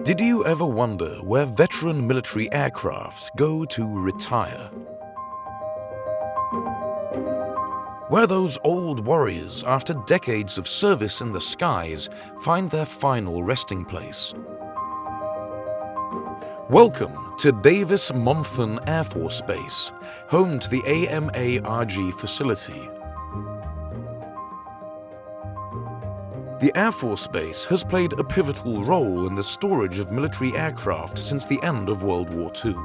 Did you ever wonder where veteran military aircraft go to retire? Where those old warriors, after decades of service in the skies, find their final resting place? Welcome to Davis-Monthan Air Force Base, home to the AMARG facility. The Air Force Base has played a pivotal role in the storage of military aircraft since the end of World War II,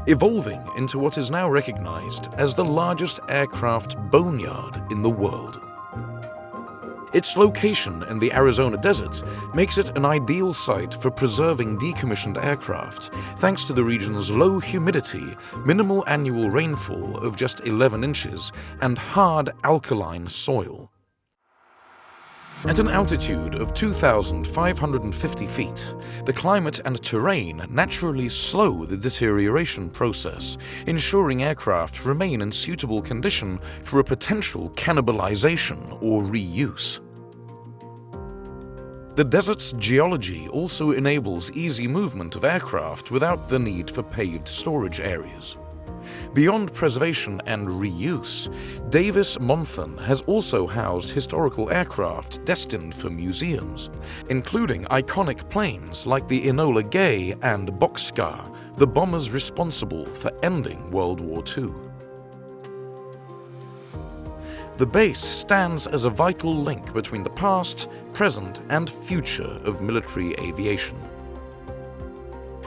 evolving into what is now recognized as the largest aircraft boneyard in the world. Its location in the Arizona desert makes it an ideal site for preserving decommissioned aircraft, thanks to the region's low humidity, minimal annual rainfall of just 11 inches, and hard alkaline soil. At an altitude of 2,550 feet, the climate and terrain naturally slow the deterioration process, ensuring aircraft remain in suitable condition for a potential cannibalization or reuse. The desert's geology also enables easy movement of aircraft without the need for paved storage areas. Beyond preservation and reuse, Davis-Monthan has also housed historical aircraft destined for museums, including iconic planes like the Enola Gay and Bockscar, the bombers responsible for ending World War II. The base stands as a vital link between the past, present, and future of military aviation.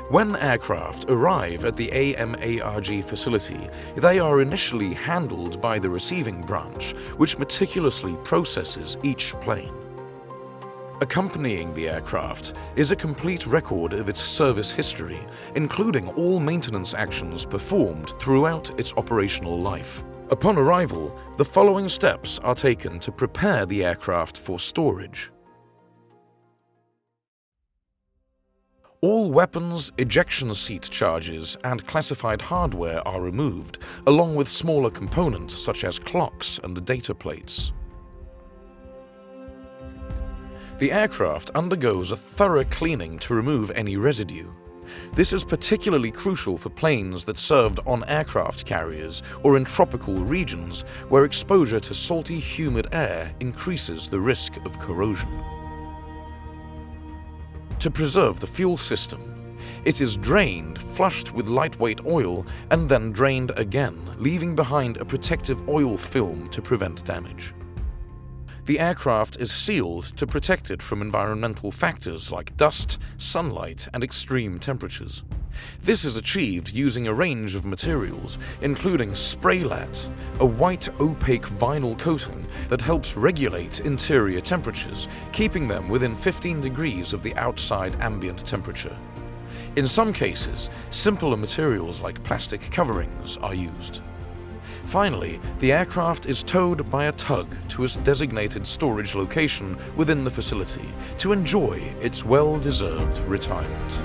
When aircraft arrive at the AMARG facility, they are initially handled by the receiving branch, which meticulously processes each plane. Accompanying the aircraft is a complete record of its service history, including all maintenance actions performed throughout its operational life. Upon arrival, the following steps are taken to prepare the aircraft for storage. All weapons, ejection seat charges, and classified hardware are removed, along with smaller components such as clocks and data plates. The aircraft undergoes a thorough cleaning to remove any residue. This is particularly crucial for planes that served on aircraft carriers or in tropical regions where exposure to salty, humid air increases the risk of corrosion. To preserve the fuel system, it is drained, flushed with lightweight oil, and then drained again, leaving behind a protective oil film to prevent damage. The aircraft is sealed to protect it from environmental factors like dust, sunlight, and extreme temperatures. This is achieved using a range of materials, including Spraylat, a white opaque vinyl coating that helps regulate interior temperatures, keeping them within 15 degrees of the outside ambient temperature. In some cases, simpler materials like plastic coverings are used. Finally, the aircraft is towed by a tug to its designated storage location within the facility to enjoy its well-deserved retirement.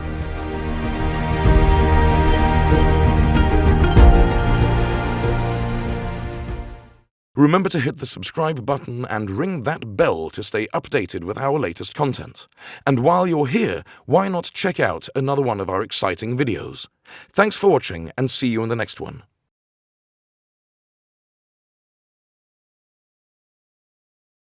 Remember to hit the subscribe button and ring that bell to stay updated with our latest content. And while you're here, why not check out another one of our exciting videos? Thanks for watching and see you in the next one.